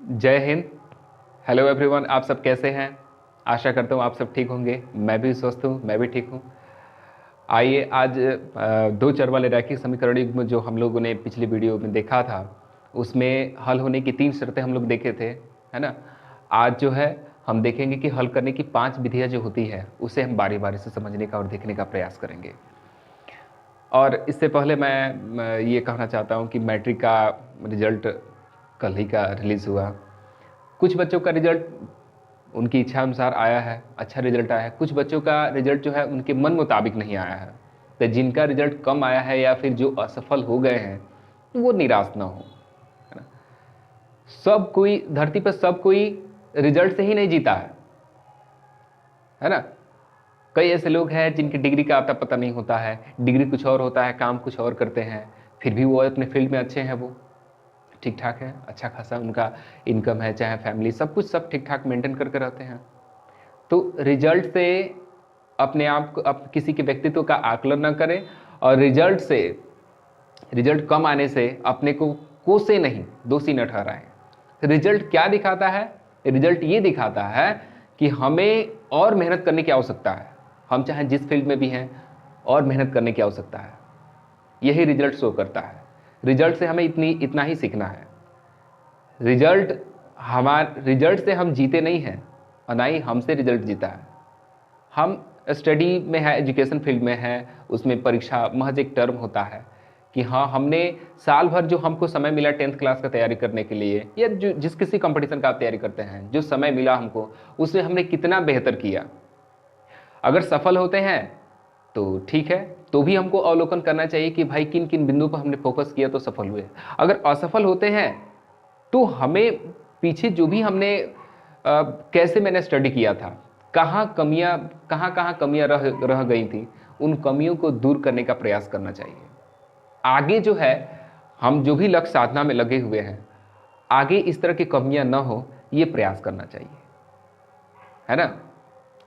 जय Hind. Hello everyone, आप सब कैसे हैं? आशा करता हूँ आप सब ठीक होंगे। मैं भी स्वस्थ हूँ, मैं भी ठीक हूँ। आइए आज दो चर वाले रैखिक समीकरण युग्म जो हम लोगों ने पिछली वीडियो में देखा था, उसमें हल होने की 3 शर्तें हम लोग देखे थे, है ना। आज जो है हम देखेंगे कि हल करने की 5 विधियाँ जो होती है उसे हम बारी बारी से समझने का और देखने का प्रयास करेंगे। और इससे पहले मैं ये कहना चाहता हूँ कि मैट्रिक का रिजल्ट कल ही का रिलीज़ हुआ। कुछ बच्चों का रिजल्ट उनकी इच्छा अनुसार आया है, अच्छा रिजल्ट आया है। कुछ बच्चों का रिजल्ट जो है उनके मन मुताबिक नहीं आया है। तो जिनका रिजल्ट कम आया है या फिर जो असफल हो गए हैं, तो वो निराश ना हो, है ना। सब कोई धरती पर सब कोई रिजल्ट से ही नहीं जीता है ना। कई ऐसे लोग हैं जिनकी डिग्री का आता पता नहीं होता है, डिग्री कुछ और होता है, काम कुछ और करते हैं, फिर भी वो अपने फील्ड में अच्छे हैं, वो ठीक ठाक है, अच्छा खासा उनका इनकम है, चाहे फैमिली सब कुछ सब ठीक ठाक मेंटेन करके रहते हैं। तो रिजल्ट से अपने आप को किसी के व्यक्तित्व का आकलन न करें, और रिजल्ट कम आने से अपने को कोसे नहीं, दोषी न ठहराएं। रिजल्ट क्या दिखाता है? रिजल्ट ये दिखाता है कि हमें और मेहनत करने की आवश्यकता है। हम चाहे जिस फील्ड में भी हैं, और मेहनत करने की आवश्यकता है, यही रिजल्ट शो करता है। रिजल्ट से हमें इतना ही सीखना है। रिजल्ट से हम जीते नहीं हैं, और ना ही हमसे रिजल्ट जीता है। हम स्टडी में है, एजुकेशन फील्ड में है, उसमें परीक्षा महज एक टर्म होता है कि हाँ, हमने साल भर जो हमको समय मिला 10th क्लास का तैयारी करने के लिए, या जो जिस किसी कंपटीशन का आप तैयारी करते हैं, जो समय मिला हमको, उसमें हमने कितना बेहतर किया। अगर सफल होते हैं तो ठीक है, तो भी हमको अवलोकन करना चाहिए कि भाई किन किन बिंदुओं पर हमने फोकस किया तो सफल हुए। अगर असफल होते हैं तो हमें पीछे जो भी हमने कैसे मैंने स्टडी किया था, कहाँ कमियां रह गई थी, उन कमियों को दूर करने का प्रयास करना चाहिए। आगे जो है हम जो भी लक्ष्य साधना में लगे हुए हैं, आगे इस तरह की कमियां न हो, ये प्रयास करना चाहिए, है ना।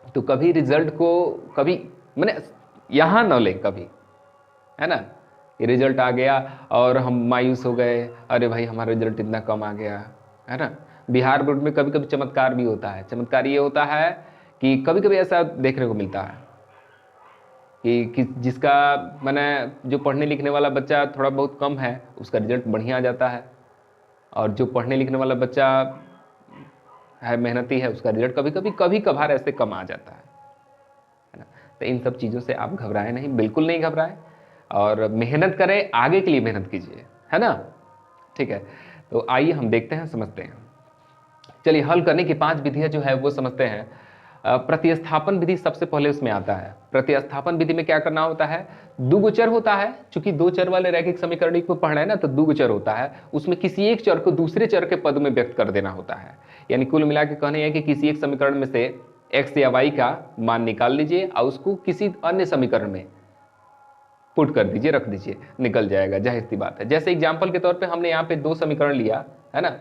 तो कभी रिजल्ट को कभी मैंने यहां न ले कभी, है ना। ये रिजल्ट आ गया और हम मायूस हो गए, अरे भाई हमारा रिजल्ट इतना कम आ गया, है ना। बिहार बोर्ड में कभी कभी चमत्कार भी होता है। चमत्कार ये होता है कि कभी कभी ऐसा देखने को मिलता है कि जिसका मैंने जो पढ़ने लिखने वाला बच्चा थोड़ा बहुत कम है, उसका रिजल्ट बढ़िया आ जाता है, और जो पढ़ने लिखने वाला बच्चा है, मेहनती है, उसका रिजल्ट कभी कभार ऐसे कम आ जाता है ना। तो इन सब चीज़ों से आप घबराएं नहीं, बिल्कुल नहीं घबराएं, और मेहनत करें, आगे के लिए मेहनत कीजिए, है ना। ठीक है, तो आइए हम देखते हैं, समझते हैं। चलिए, हल करने की 5 विधियां जो है वो समझते हैं। प्रतिस्थापन विधि सबसे पहले उसमें आता है। प्रतिस्थापन विधि में क्या करना होता है? दुगुचर होता है, चूंकि 2 चर वाले रैखिक समीकरण को पढ़ रहे हैं ना, तो दुगुचर होता है। उसमें किसी एक चर को दूसरे चर के पद में व्यक्त कर देना होता है। यानी कुल मिला के कहने हैं कि किसी एक समीकरण में से x या y का मान निकाल लीजिए और उसको किसी अन्य समीकरण में पुट कर दीजिए, रख दीजिए, निकल जाएगा, जाहिर सी बात है। जैसे एग्जाम्पल के तौर पे हमने यहाँ पे 2 समीकरण लिया, है ना।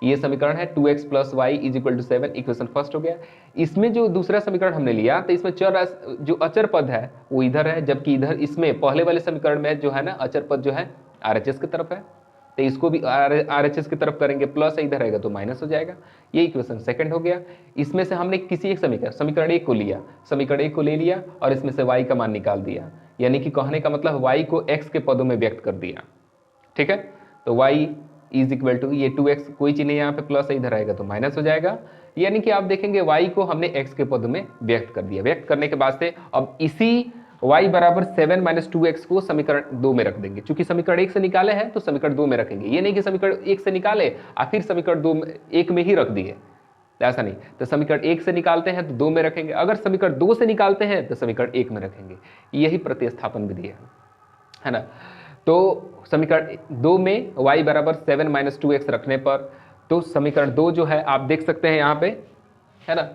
ये समीकरण है 2x plus y is equal to 7, equation first हो गया। इसमें जो दूसरा समीकरण हमने लिया, तो इसमें जो अचर पद है वो इधर है, जबकि इधर इसमें पहले वाले समीकरण में जो है ना, अचर पद जो है RHS की तरफ है, तो इसको भी RHS की तरफ करेंगे, प्लस इधर रहेगा तो माइनस हो जाएगा। ये इक्वेशन सेकंड हो गया। इसमें से हमने किसी एक समीकरण एक को लिया, समीकरण एक को ले लिया और इसमें से y का मान निकाल दिया, यानी कि कहने का मतलब y को x के पदों में व्यक्त कर दिया। ठीक है, तो y इज इक्वल टू ये 2x, कोई चीज नहीं यहाँ पे, प्लस इधर आएगा तो माइनस हो जाएगा। यानी कि आप देखेंगे y को हमने x के पद में व्यक्त कर दिया। व्यक्त करने के बाद से अब इसी y बराबर 7 माइनस 2x को समीकरण 2 में रख देंगे। चूंकि समीकरण 1 से निकाले हैं तो समीकरण 2 में रखेंगे। ये नहीं कि समीकरण 1 से निकाले और फिर समीकरण 2 में 1 में ही रख दिए, ऐसा नहीं। तो समीकरण 1 से निकालते हैं तो 2 में रखेंगे, अगर समीकरण 2 से निकालते हैं तो समीकरण 1 में रखेंगे। यही प्रतिस्थापन विधि है ना। तो समीकरण 2 में y बराबर 7 माइनस 2x रखने पर, तो समीकरण 2 जो है आप देख सकते हैं यहाँ पे, है ना,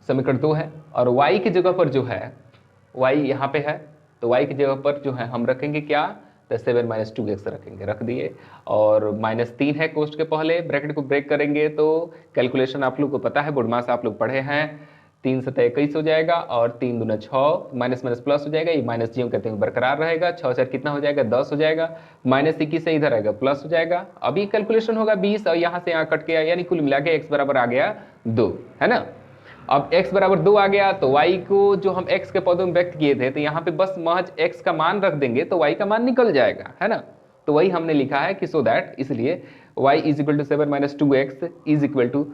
समीकरण 2 है, और y की जगह पर जो है, y यहाँ पे है, तो y की जगह पर जो है हम रखेंगे क्या, तो 7 माइनस 2x रखेंगे, रख दिए। और -3 है कोष्ठ के पहले, ब्रैकेट को ब्रेक करेंगे तो कैलकुलेशन आप लोग को पता है, बुढ़मा से आप लोग पढ़े हैं, 3 सतह 21 हो जाएगा और 3 दूना 6, माइनस माइनस प्लस हो जाएगा, ये माइनस जी हम कहते हैं बरकरार रहेगा, 6 4 कितना हो जाएगा 10 हो जाएगा, माइनस 21 से इधर आएगा प्लस हो जाएगा। अभी कैलकुलेशन होगा 20 और यहाँ से यहाँ कट गया, यानी कुल मिला के x बराबर आ गया 2, है ना। अब x बराबर 2 आ गया तो y को जो हम x के पदों में व्यक्त किए थे तो यहाँ पे बस महज x का मान रख देंगे तो y का मान निकल जाएगा, है ना। तो वही हमने लिखा है कि सो दैट, इसलिए y is equal to 7 minus 2x is equal to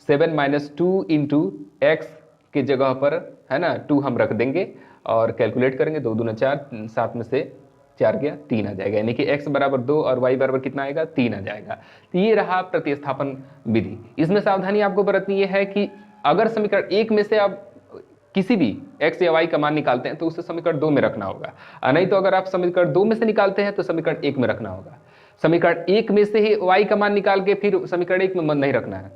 7 minus 2 into x के जगह पर, है ना, 2 हम रख देंगे और कैलकुलेट करेंगे, 2 दूना 4, 7 में से 4 गया 3 आ जाएगा, यानी कि x बराबर 2 और y बराबर कितना आएगा 3 आ जाएगा। तो ये रहा प्रतिस्थापन विधि। इसमें सावधानी आपको बरतनी है कि अगर समीकरण 1 में से आप किसी भी x या y का मान निकालते हैं तो उसे समीकरण 2 में रखना होगा, और नहीं तो अगर आप समीकरण 2 में से निकालते हैं तो समीकरण 1 में रखना होगा। समीकरण 1 में से ही y का मान निकाल के फिर समीकरण 1 में मन नहीं रखना है,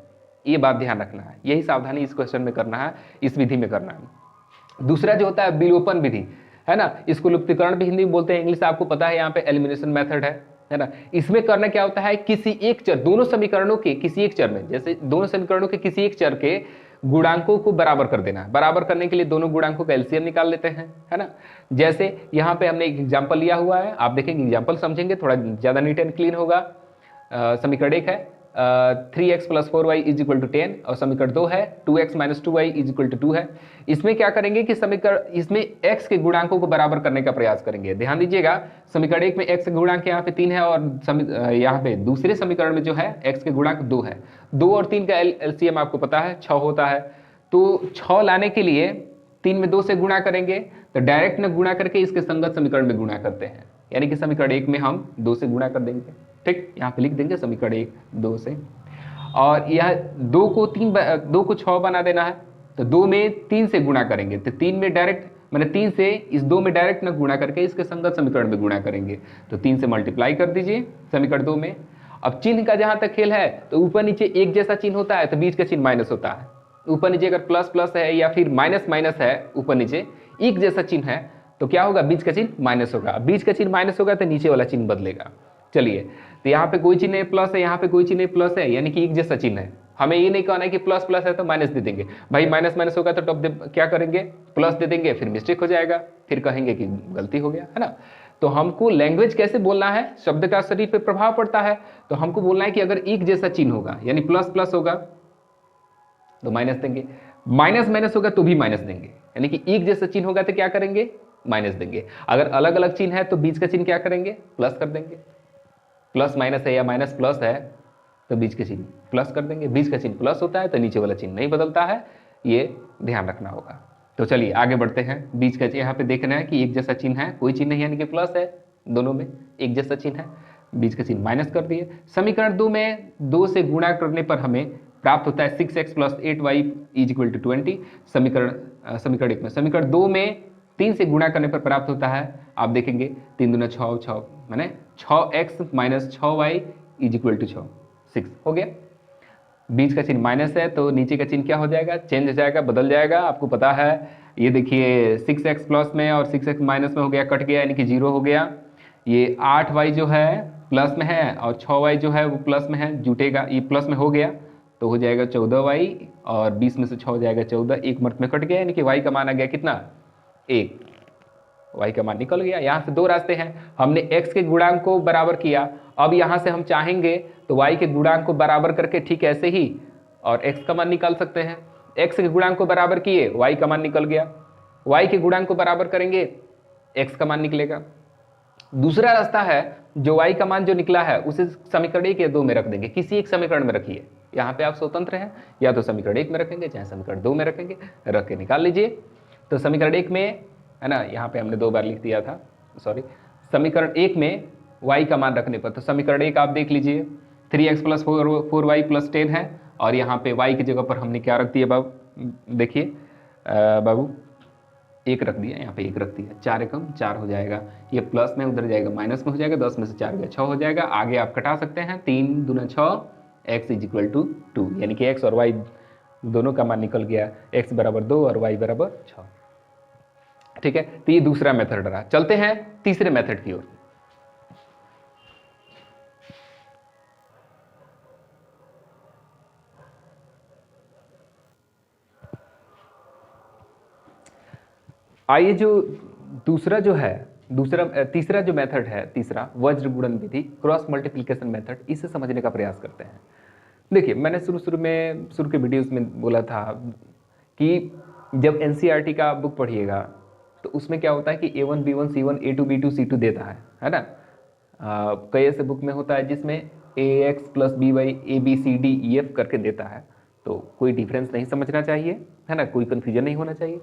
ये बात ध्यान रखना है। यही सावधानी इस क्वेश्चन में करना है, इस विधि में करना है। दूसरा जो होता है विलोपन विधि, है ना, इसको लुप्तीकरण भी हिंदी में बोलते हैं, इंग्लिश आपको पता है, यहाँ पे एलिमिनेशन मेथड है ना। इसमें करना क्या होता है, किसी एक चर, दोनों समीकरणों के किसी एक चर में, जैसे दोनों समीकरणों के किसी एक चर के गुणांकों को बराबर कर देना है। बराबर करने के लिए दोनों गुणांकों का एलसीएम निकाल लेते हैं, है ना। जैसे यहाँ पे हमने एक एग्जाम्पल लिया हुआ है, आप देखेंगे एग्जाम्पल समझेंगे थोड़ा ज्यादा नीट एंड क्लीन होगा। समीकरण 1 है 3x plus 4y is equal to 10 और समीकरण 2 है 2x minus 2y is equal to 2 है। इसमें क्या करेंगे कि समीकरण, इसमें x के गुणांकों को बराबर करने का प्रयास करेंगे। ध्यान दीजिएगा, समीकरण 1 में x के गुणांक यहाँ पे 3 है और यहाँ पे दूसरे समीकरण में जो है x के गुणांक 2 है। 2 और 3 का एलसीएम आपको पता है 6 होता है, तो 6 लाने के लिए 3 में 2 से गुणा करेंगे, तो डायरेक्ट में गुणा करके इसके संगत समीकरण में गुणा करते हैं, यानी कि समीकरण 1 में हम 2 से गुणा कर देंगे। ठीक, यहाँ पे लिख देंगे समीकरण 1 2 से, और यह 2 को 6 बना देना है, तो 2 में 3 से गुणा करेंगे, तो 3 में डायरेक्ट मैंने 3 से इस 2 में डायरेक्ट न गुणा करके इसके संगत समीकरण में गुणा करेंगे, तो 3 से मल्टीप्लाई कर दीजिए समीकरण 2 में। अब चिन्ह का जहां तक खेल है तो ऊपर नीचे एक जैसा चिन्ह होता है तो बीच का चिन्ह माइनस होता है। ऊपर नीचे अगर प्लस प्लस है या फिर माइनस माइनस है, ऊपर नीचे एक जैसा चिन्ह है तो क्या होगा, बीच का चिन्ह माइनस होगा। बीच का चिन्ह माइनस होगा तो नीचे वाला चिन्ह बदलेगा। चलिए, तो यहाँ पे कोई चिन्ह नहीं प्लस है, यहाँ पे कोई चिन्ह नहीं प्लस है, यानी कि एक जैसा चिन्ह है। हमें ये नहीं कहना है कि प्लस प्लस है तो माइनस दे देंगे, भाई माइनस माइनस होगा तो टॉप क्या करेंगे, प्लस दे देंगे, फिर मिस्टेक हो जाएगा, फिर कहेंगे कि गलती हो गया, है ना। तो हमको लैंग्वेज कैसे बोलना है, शब्द का शरीर पे प्रभाव पड़ता है, तो हमको बोलना है कि अगर एक जैसा चिन्ह होगा यानी प्लस प्लस होगा तो माइनस देंगे, माइनस माइनस होगा तो भी माइनस देंगे, यानी कि एक जैसा चिन्ह होगा तो क्या करेंगे, माइनस देंगे। अगर अलग अलग चिन्ह है तो बीच का चिन्ह क्या करेंगे, प्लस कर देंगे। प्लस माइनस है या माइनस प्लस है तो बीच के चिन्ह प्लस कर देंगे, बीच का चिन्ह प्लस होता है तो नीचे वाला चिन्ह नहीं बदलता है, ये ध्यान रखना होगा। तो चलिए आगे बढ़ते हैं। बीच का यहाँ पे देखना है कि एक जैसा चिन्ह है, कोई चिन्ह नहीं यानी कि प्लस है, दोनों में एक जैसा चिन्ह है, बीच का चिन्ह माइनस कर दिए। समीकरण 2 में 2 से गुणा करने पर हमें प्राप्त होता है 6x plus 8y is equal to 20। समीकरण 1 में, समीकरण 2 में 3 से गुणा करने पर प्राप्त होता है, आप देखेंगे 3 दूना 6 6 मैंने 6x minus 6y is equal to 6 हो गया। बीच का चिन्ह माइनस है तो नीचे का चिन्ह क्या हो जाएगा, चेंज हो जाएगा, बदल जाएगा, आपको पता है। ये देखिए 6x प्लस में और 6x माइनस में हो गया, कट गया यानी कि 0 हो गया। ये 8y जो है प्लस में है और 6y जो है वो प्लस में है, जुटेगा, ये प्लस में हो गया तो हो जाएगा 14y और 20 में से 6 हो जाएगा 14, एक मर्त में कट गया यानी कि y का मान आ गया कितना, 1, y का मान निकल गया। यहाँ से दो रास्ते हैं, हमने x के गुणांक को बराबर किया, अब यहाँ से हम चाहेंगे तो y के गुणांक को बराबर करके ठीक ऐसे ही और x का मान निकाल सकते हैं। x के गुणांक को बराबर किए, y का मान निकल गया, y के गुणांक को बराबर करेंगे x का मान निकलेगा। दूसरा रास्ता है, जो y का मान जो निकला है उसे समीकरण 1 या 2 में रख देंगे, किसी एक समीकरण में रखिए। यहाँ पे आप स्वतंत्र हैं, या तो समीकरण 1 में रखेंगे चाहे समीकरण 2 में रखेंगे, रख के निकाल लीजिए। तो समीकरण 1 में, है ना, यहाँ पे हमने 2 बार लिख दिया था, सॉरी। समीकरण 1 में y का मान रखने पर, तो समीकरण 1 आप देख लीजिए 3x प्लस 4y प्लस 10 है, और यहाँ पे y की जगह पर हमने क्या रख दिया बाबू, देखिए बाबू 1 रख दिया, यहाँ पे 1 रख दिया, 4 एकम 4 हो जाएगा, ये प्लस में उधर जाएगा माइनस में हो जाएगा, 10 में से 4 गया 6 हो जाएगा। आगे आप कटा सकते हैं, 3 दूना 6, x इज इक्वल टू 2, यानी कि x और y दोनों का मान निकल गया, x बराबर 2 और y बराबर 6। ठीक है, तो ये दूसरा मेथड रहा। चलते हैं तीसरे मेथड की ओर। आइए जो दूसरा जो है तीसरा जो मेथड है, तीसरा वज्र गुणन विधि, क्रॉस मल्टीप्लिकेशन मेथड, इसे समझने का प्रयास करते हैं। देखिए, मैंने शुरू के वीडियोस में बोला था कि जब एनसीईआरटी का बुक पढ़िएगा तो उसमें क्या होता है कि A1 B1 C1 A2 B2 C2 देता है ना। कई ऐसे बुक में होता है जिसमें AX + BY ABCDEF करके देता है, तो कोई डिफरेंस नहीं समझना चाहिए, है ना, कोई कन्फ्यूजन नहीं होना चाहिए।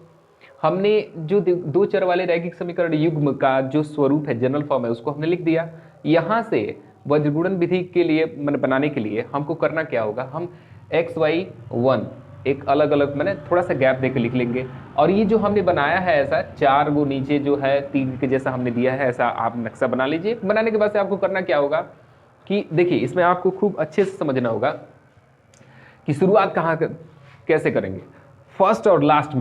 हमने जो दो चर वाले रैखिक समीकरण युग्म का जो स्वरूप है, जनरल फॉर्म है, उसको हमने लिख दिया। यहाँ से वज्रगुणन विधि के लिए बनाने के लिए हमको करना क्या होगा, हम XY1 एक अलग अलग मैंने थोड़ा सा गैप देकर लिख लेंगे, और ये जो हमने बनाया है ऐसा 4 गो नीचे जो है 3 के जैसा हमने दिया है, ऐसा आप नक्शा बना लीजिए। बनाने के बाद से आपको करना क्या होगा कि देखिए, इसमें आपको खूब अच्छे से समझना होगा कि शुरुआत कहाँ कैसे करेंगे। फर्स्ट और लास्ट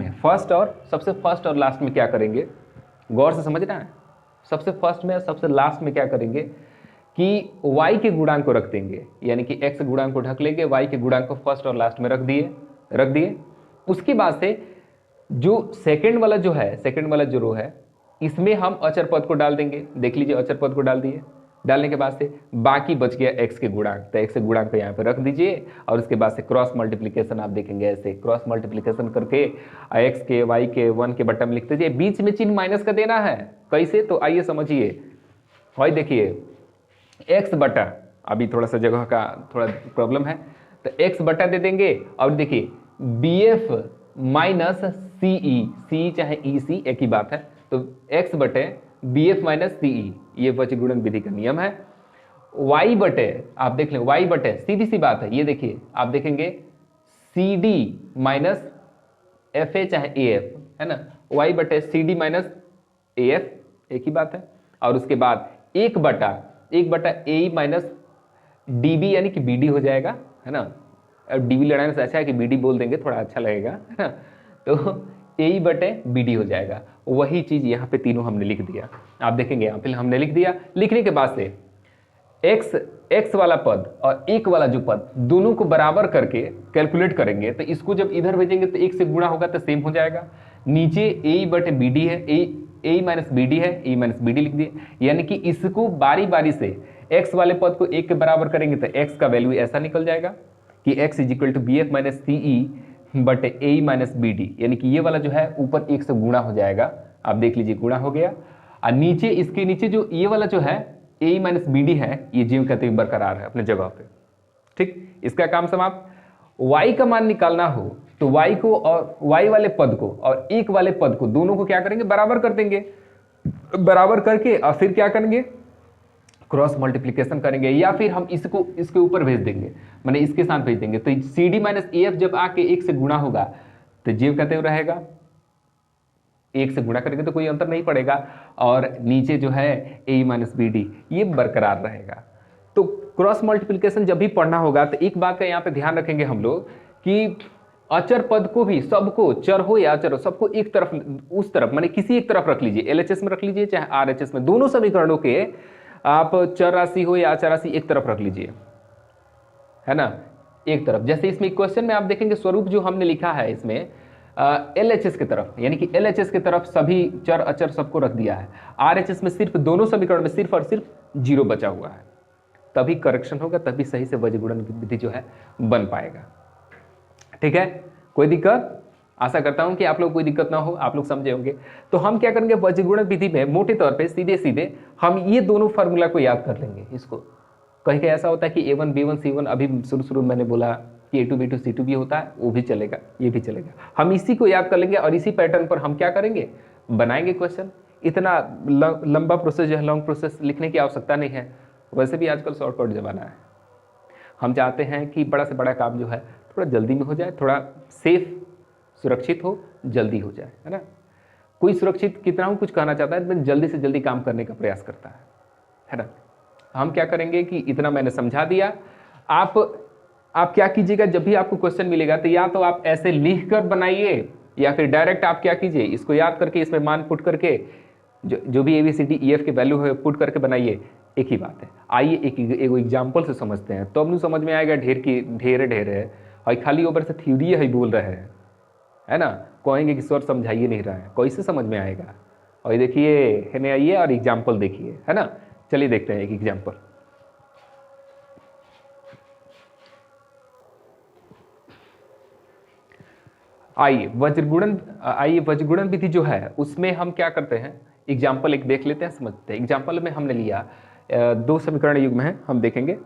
में क्या करेंगे, गौर से समझना है। सबसे फर्स्ट में सबसे लास्ट में क्या करेंगे कि y के गुणांक को रख देंगे, यानी कि x गुणांक को ढक लेंगे, y के गुणांक को फर्स्ट और लास्ट में रख दिए। उसके बाद से जो सेकंड वाला जो रो है, इसमें हम अचर पद को डाल देंगे। देख लीजिए, अचर पद को डाल दिए। डालने के बाद से बाकी बच गया x के गुणांक, तो x के गुणांक को यहाँ पे रख दीजिए, और उसके बाद से क्रॉस मल्टीप्लिकेशन आप देखेंगे, ऐसे क्रॉस मल्टीप्लिकेशन करके x के y के 1 के बटन में लिख दीजिए। बीच में चिन्ह माइनस का देना है, कैसे, तो आइए समझिए। भाई देखिए, x बटा, अभी थोड़ा सा जगह का थोड़ा प्रॉब्लम है, तो x बटा दे देंगे, और देखिए BF माइनस CE चाहे EC एक ही बात है, तो x बटे BF माइनस CE, ये वज्रगुणन विधि का नियम है। y बटे, आप देख लें, y बटे सीधी सी बात है, ये देखिए आप देखेंगे CD माइनस FA चाहे AF, है ना, y बटे CD माइनस AF एक ही बात है। और उसके बाद एक बटा AE माइनस DB, यानी कि BD हो जाएगा, है ना। अब DB लगाने से अच्छा है कि BD बोल देंगे, थोड़ा अच्छा लगेगा, है ना। तो AE बटे BD हो जाएगा। वही चीज यहाँ पे तीनों हमने लिख दिया, आप देखेंगे यहाँ पे हमने लिख दिया। लिखने के बाद से x वाला पद और 1 वाला जो पद, दोनों को बराबर करके कैलकुलेट करेंगे, तो इसको जब इधर भेजेंगे तो 1 से गुणा होगा तो सेम हो जाएगा। नीचे AE बटे BD है, AE माइनस BD है, AE माइनस BD लिख दिए, यानी कि इसको बारी बारी से x वाले पद को 1 के बराबर करेंगे तो x का वैल्यू ऐसा निकल जाएगा कि x = BF माइनस CE बटे AE माइनस BD, यानी कि ये वाला जो है ऊपर 1 से गुणा हो जाएगा। आप देख लीजिए, गुणा हो गया। और नीचे, इसके नीचे जो ये वाला जो है AE माइनस BD है, ये ज्यों कहते हैं बरकरार है अपने जगह पे। ठीक, इसका काम समाप्त। y का मान निकालना हो तो y को और y वाले पद को और 1 वाले पद को, दोनों को क्या करेंगे, बराबर कर देंगे। बराबर करके और फिर क्या करेंगे, क्रॉस मल्टीप्लिकेशन करेंगे, या फिर हम इसको इसके ऊपर भेज देंगे, माने इसके साथ भेज देंगे। तो CD माइनस AF जब आके 1 से गुणा होगा तो जीव कहते हुए रहेगा, 1 से गुणा करेंगे तो कोई अंतर नहीं पड़ेगा, और नीचे जो है AE माइनस BD ये बरकरार रहेगा। तो क्रॉस मल्टीप्लिकेशन जब भी पढ़ना होगा तो एक बात का यहाँ पे ध्यान रखेंगे हम लोग कि अचर पद को भी, सबको, चर हो या अचर हो, सबको एक तरफ, उस तरफ माने किसी एक तरफ रख लीजिए, LHS में रख लीजिए चाहे RHS में, दोनों समीकरणों के आप चर राशि हो या अचर राशि एक तरफ रख लीजिए, है ना, एक तरफ। जैसे इसमें क्वेश्चन में आप देखेंगे स्वरूप जो हमने लिखा है इसमें LHS की तरफ, यानी कि LHS की तरफ सभी चर अचर सबको रख दिया है। RHS में सिर्फ दोनों समीकरण में सिर्फ और सिर्फ 0 बचा हुआ है, तभी करेक्शन होगा, तभी सही से वज्रगुणन विधि जो है बन पाएगा। ठीक है, कोई दिक्कत, आशा करता हूं कि आप लोग कोई दिक्कत ना हो, आप लोग समझे होंगे। तो हम क्या करेंगे, वज्रगुणन विधि में मोटे तौर पे सीधे हम ये दोनों फार्मूला को याद कर लेंगे। इसको कहीं ऐसा होता है कि A1 B1 C1, अभी शुरू में मैंने बोला कि A2 B2 C2 भी होता है, वो भी चलेगा, ये भी चलेगा। हम इसी को याद कर लेंगे और इसी पैटर्न पर हम क्या करेंगे, बनाएंगे क्वेश्चन। इतना लंबा प्रोसेस जो है, लॉन्ग प्रोसेस लिखने की आवश्यकता नहीं है। वैसे भी आजकल शॉर्टकट ज़माना है, हम चाहते हैं कि बड़ा से बड़ा काम जो है थोड़ा जल्दी में हो जाए, थोड़ा सेफ, सुरक्षित हो, जल्दी हो जाए, है ना। कोई सुरक्षित कितना हूँ कुछ कहना चाहता है, लेकिन जल्दी से जल्दी काम करने का प्रयास करता है ना। हम क्या करेंगे कि इतना मैंने समझा दिया। आप क्या कीजिएगा, जब भी आपको क्वेश्चन मिलेगा तो या तो आप ऐसे लिख कर बनाइए, या फिर डायरेक्ट आप क्या कीजिए, इसको याद करके इसमें मान पुट करके जो भी ABCDEF के वैल्यू है पुट करके बनाइए। एक ही बात है। आइए एक एग्जाम्पल से समझते हैं, तो अब नहीं समझ में आएगा ढेर है, और खाली ऊपर से थ्योरी है बोल रहे हैं, है ना। कहेंगे कि सर समझाइए नहीं रहा है, कैसे समझ में आएगा। और ये देखिए है ना, आइए और एग्जाम्पल देखिए, है ना। चलिए देखते हैं एक एग्जाम्पल। आइए वज्रगुणन विधि जो है उसमें हम क्या करते हैं, एग्जाम्पल एक देख लेते हैं, समझते हैं। एग्जाम्पल में हमने लिया दो समीकरण युग्म है, हम देखेंगे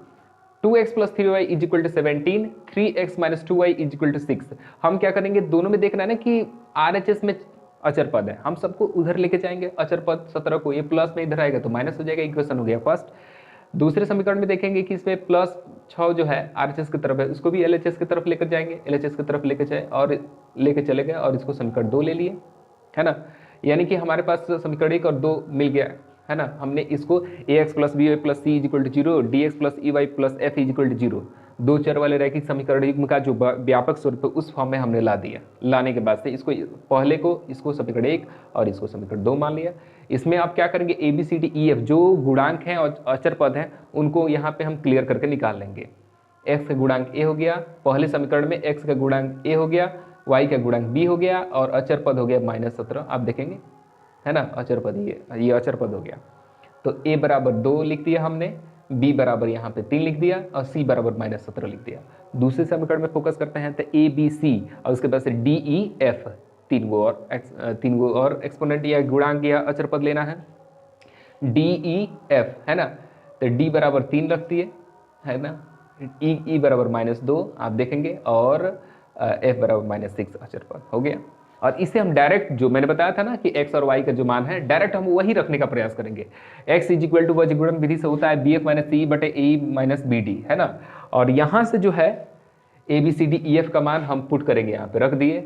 2x plus 3y is equal to 17, 3x minus 2y is equal to 6। हम क्या करेंगे, दोनों में देखना है ना कि RHS में अचर पद है, हम सबको उधर लेके जाएंगे। अचर पद 17 को, ये प्लस में इधर आएगा तो माइनस हो जाएगा, इक्वेशन हो गया फर्स्ट। दूसरे समीकरण में देखेंगे कि इसमें प्लस 6 जो है RHS की तरफ है, उसको भी LHS की तरफ लेकर जाएंगे, LHS की तरफ लेकर जाए और लेके चले गए और इसको समीकरण 2 ले लिए, है ना। यानी कि हमारे पास समीकरण 1 और 2 मिल गया, है ना। हमने इसको ax plus b y plus c is equal to 0, dx plus e y plus f is equal to 0, दो चर वाले रैखिक समीकरण युग्म का जो व्यापक स्वरूप है उस फॉर्म में हमने ला दिया। लाने के बाद से इसको पहले को इसको समीकरण 1 और इसको समीकरण 2 मान लिया। इसमें आप क्या करेंगे, a b c d e f जो गुणांक हैं और अचर पद हैं उनको यहाँ पे हम क्लियर करके निकाल लेंगे। x का गुणांक a हो गया, पहले समीकरण में x का गुणांक a हो गया, y का गुणांक b हो गया और अचर पद हो गया -17। आप देखेंगे, है ना, अचर पद ये अचर पद हो गया। तो a बराबर 2 लिख दिया हमने, b बराबर यहाँ पे 3 लिख दिया और c बराबर -17 लिख दिया। दूसरे समीकरण में फोकस करते हैं तो a b c और उसके बाद से d e f, तीन गो और एक्सपोनेंट या गुणांक या अचर पद लेना है, d e f, है ना। तो d बराबर 3 रखती है ना, e बराबर -2 आप देखेंगे और f बराबर -6 अचर पद हो गया। और इसे हम डायरेक्ट, जो मैंने बताया था ना कि x और y का जो मान है डायरेक्ट हम वही रखने का प्रयास करेंगे। x इज इक्वल टू वज्रगुणन विधि से होता है bf माइनस सी बटे ए माइनस बी डी, है ना। और यहाँ से जो है a b c d e f का मान हम पुट करेंगे, यहाँ पे रख दिए,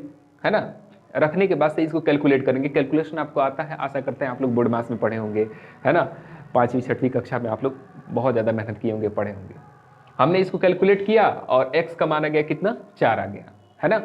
है ना। रखने के बाद से इसको कैलकुलेट करेंगे। कैलकुलेशन आपको आता है, आशा करते हैं आप लोग बोर्ड मास में पढ़े होंगे, है ना। 5वीं 6वीं कक्षा में आप लोग बहुत ज़्यादा मेहनत किए होंगे, पढ़े होंगे। हमने इसको कैलकुलेट किया और x का मान आ गया कितना, 4 आ गया, है ना।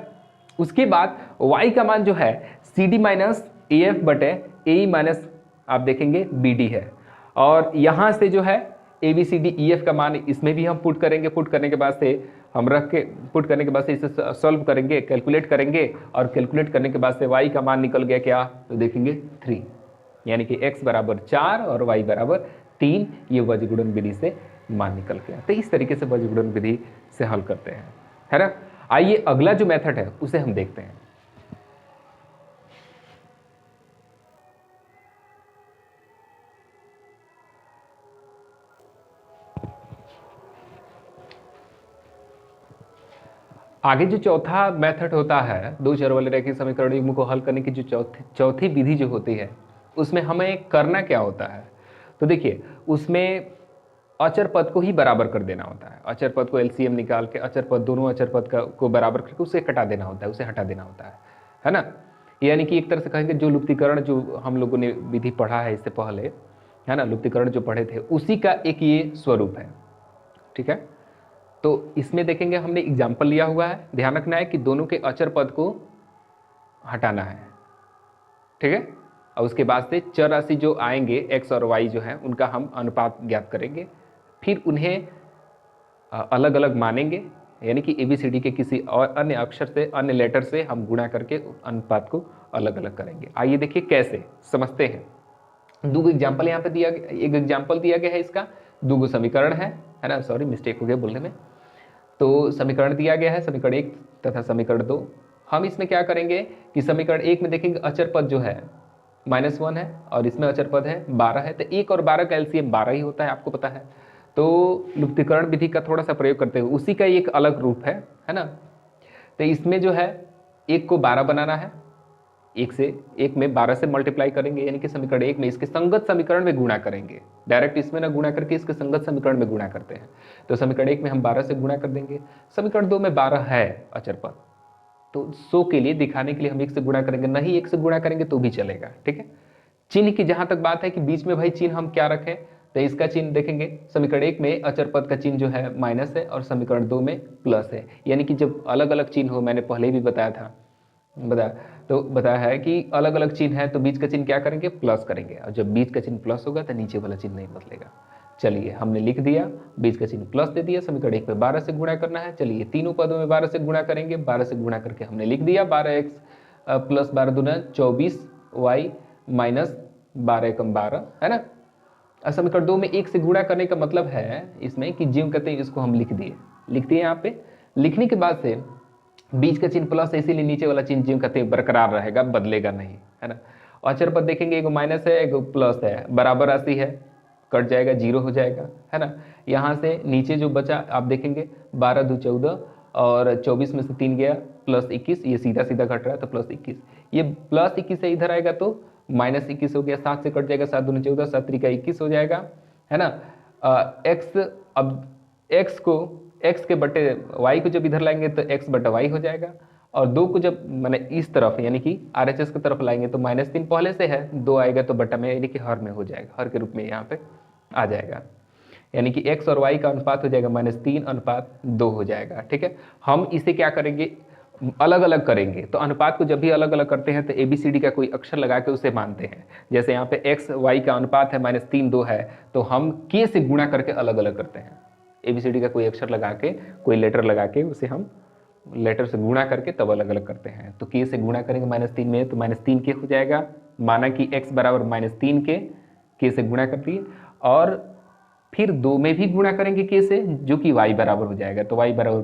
उसके बाद y का मान जो है c d minus a f बटे ए माइनस आप देखेंगे बी डी है। और यहाँ से जो है a b c d e f का मान इसमें भी हम पुट करेंगे। पुट करने के बाद से हम रख के पुट करने के बाद से इसे सॉल्व करेंगे, कैलकुलेट करेंगे और कैलकुलेट करने के बाद से y का मान निकल गया क्या, तो देखेंगे 3, यानी कि x बराबर 4 और y बराबर 3। ये वज्रगुणन विधि से मान निकल गया। तो इस तरीके से वज्रगुणन विधि से हल करते हैं, है ना। आइए अगला जो मेथड है उसे हम देखते हैं। आगे जो चौथा मेथड होता है, दो चर वाले रैखिक समीकरण युग्म को हल करने की जो चौथी विधि जो होती है उसमें हमें करना क्या होता है, तो देखिए उसमें अचर पद को ही बराबर कर देना होता है। अचर पद को एलसीएम निकाल के अचर पद, दोनों अचर पद को बराबर करके उसे कटा देना होता है, उसे हटा देना होता है ना। यानी कि एक तरह से कहेंगे जो लुप्तीकरण जो हम लोगों ने विधि पढ़ा है इससे पहले, है ना, लुप्तीकरण जो पढ़े थे उसी का एक ये स्वरूप है, ठीक है। तो इसमें देखेंगे हमने एग्जाम्पल लिया हुआ है, ध्यान रखना है कि दोनों के अचर पद को हटाना है, ठीक है। और उसके बाद से चर राशि जो आएंगे x और y जो है उनका हम अनुपात ज्ञात करेंगे, फिर उन्हें अलग अलग मानेंगे, यानी कि ABCD के किसी और अन्य अक्षर से, अन्य लेटर से हम गुणा करके अनुपात को अलग अलग करेंगे। आइए देखिए कैसे समझते हैं। दो एग्जाम्पल यहाँ पे दिया गया, एक एग्जाम्पल दिया गया है, इसका दो समीकरण है ना, सॉरी मिस्टेक हो गया बोलने में। तो समीकरण दिया गया है, समीकरण 1 तथा समीकरण 2। हम इसमें क्या करेंगे कि समीकरण 1 में देखेंगे अचर पद जो है -1 है और इसमें अचर पद है 12 है, तो 1 और 12 का एलसीएम 12 ही होता है, आपको पता है। तो लुप्तीकरण विधि का थोड़ा सा प्रयोग करते हुए उसी का एक अलग रूप है ना। तो इसमें जो है 1 को 12 बनाना है, 1 में 12 से मल्टीप्लाई करेंगे, यानी कि समीकरण 1 में इसके संगत समीकरण में गुणा करेंगे। डायरेक्ट इसमें ना गुणा करके इसके संगत समीकरण में गुणा करते हैं। तो समीकरण 1 में हम 12 से गुणा कर देंगे, समीकरण 2 में 12 है अचर पद, तो 100 के लिए दिखाने के लिए हम 1 से गुणा करेंगे, नहीं 1 से गुणा करेंगे तो भी चलेगा, ठीक है। चिन्ह की जहां तक बात है कि बीच में भाई चिन्ह हम क्या रखें, तो इसका चिन्ह देखेंगे समीकरण 1 में अचर पद का चिन्ह जो है माइनस है और समीकरण 2 में प्लस है। यानी कि जब अलग अलग चिन्ह हो, मैंने पहले भी बताया था, बताया है कि अलग अलग चिन्ह है तो बीच का चिन्ह क्या करेंगे, प्लस करेंगे, और जब बीच का चिन्ह प्लस होगा तो नीचे वाला चिन्ह नहीं बदलेगा। चलिए हमने लिख दिया, बीच का चिन्ह प्लस दे दिया, समीकरण 1 में 12 से गुणा करना है। चलिए तीनों पदों में 12 से गुणा करेंगे, 12 से गुणा करके हमने लिख दिया 12x प्लस 12 दूना 24 y माइनस 12 एकम 12, है ना। समीकरण 2 में 1 से गुणा करने का मतलब है इसमें कि ज्यों कहते हैं इसको हम लिख दिए यहाँ पे। लिखने के बाद से बीच का चिन्ह प्लस है, इसीलिए नीचे वाला चिन्ह ज्यों कहते हैं बरकरार रहेगा, बदलेगा नहीं, है ना। अचर पद देखेंगे, एगो माइनस है एगो प्लस है, बराबर राशि है, कट जाएगा, 0 हो जाएगा, है ना। यहाँ से नीचे जो बचा आप देखेंगे 12 दू 14 और 24 में से 3 गया प्लस 21, ये सीधा सीधा घट रहा है तो प्लस 21, ये प्लस 21 से इधर आएगा तो माइनस 21 हो गया, 7 से कट जाएगा, 7 दूनी 14, 7 त्रिका 21 हो जाएगा, है ना। एक्स, अब एक्स को एक्स के बटे वाई को जब इधर लाएंगे तो एक्स बटा वाई हो जाएगा, और 2 को जब मैंने इस तरफ यानी कि RHS की तरफ लाएंगे तो -3 पहले से है, 2 आएगा तो बटा में यानी कि हर में हो जाएगा, हर के रूप में यहाँ पे आ जाएगा, यानी कि x और y का अनुपात हो जाएगा -3:2 हो जाएगा, ठीक है। हम इसे क्या करेंगे, अलग अलग करेंगे, तो अनुपात को जब भी अलग अलग करते हैं तो ABCD का कोई अक्षर लगा के उसे मानते हैं। जैसे यहाँ पे x y का अनुपात है -3:2 है, तो हम k से गुणा करके अलग अलग करते हैं। ABCD का कोई अक्षर लगा के, कोई लेटर लगा के उसे हम लेटर से गुणा करके तब अलग अलग करते हैं। तो k से गुणा करेंगे -3 में तो -3k हो जाएगा, माना कि x बराबर -3k, k से गुणा कर दिए, और फिर 2 में भी गुणा करेंगे k से, जो कि y बराबर हो जाएगा, तो y बराबर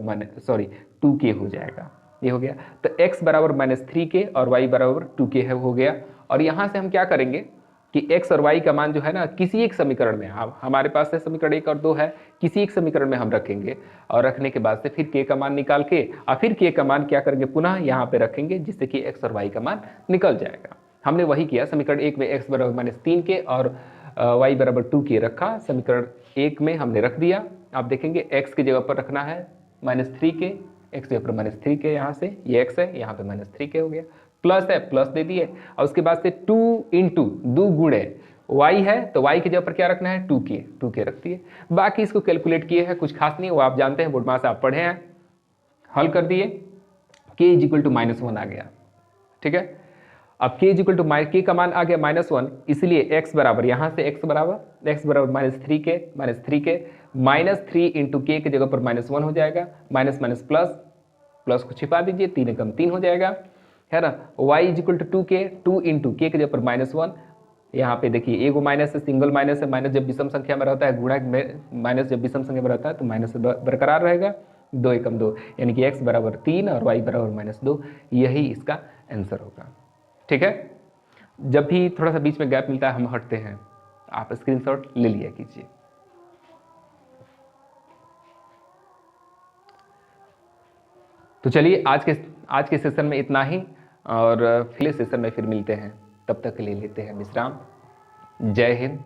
2k हो जाएगा, ये हो गया। तो x बराबर -3k और y बराबर 2k है, हो गया। और यहाँ से हम क्या करेंगे कि x और y का मान जो है ना किसी एक समीकरण में, हमारे पास है समीकरण 1 और 2 है, किसी एक समीकरण में हम रखेंगे, और रखने के बाद से फिर k का मान निकाल के और फिर k का मान क्या करेंगे पुनः यहाँ पे रखेंगे, जिससे कि x और y का मान निकल जाएगा। हमने वही किया, समीकरण 1 में x बराबर -3k और y बराबर 2k रखा, समीकरण 1 में हमने रख दिया। आप देखेंगे x की जगह पर रखना है -3k, x की जगह पर -3k, यहाँ से ये x है, यहाँ पे -3k हो गया, प्लस है प्लस दे दिए, और उसके बाद से 2 इंटू 2 गुणे y है, तो y की जगह पर क्या रखना है 2k रख दिए। बाकी इसको कैलकुलेट किए हैं, कुछ खास नहीं, वो आप जानते हैं, बोर्ड में से आप पढ़े हैं, हल कर दिए, k = -1 आ गया, ठीक है। अब k = k का मान आ गया -1, इसलिए x बराबर, यहाँ से x बराबर -3k -3 इंटू k की जगह पर -1 हो जाएगा, माइनस माइनस प्लस, प्लस को छिपा दीजिए, 3 एकम 3 हो जाएगा, है ना। y = 2k, 2 इंटू k की जगह पर -1, यहाँ पे देखिए एगो माइनस है, सिंगल माइनस है, माइनस जब विषम संख्या में रहता है, गुणा में माइनस जब विषम संख्या में रहता है तो माइनस बरकरार रहेगा, 2 एकम 2, यानी कि x बराबर 3 और y बराबर -2, यही इसका आंसर होगा, ठीक है। जब भी थोड़ा सा बीच में गैप मिलता है हम हटते हैं, आप स्क्रीनशॉट ले लिया कीजिए। तो चलिए आज के सेशन में इतना ही, और अगले सेशन में फिर मिलते हैं, तब तक के लिए लेते हैं विश्राम। जय हिंद,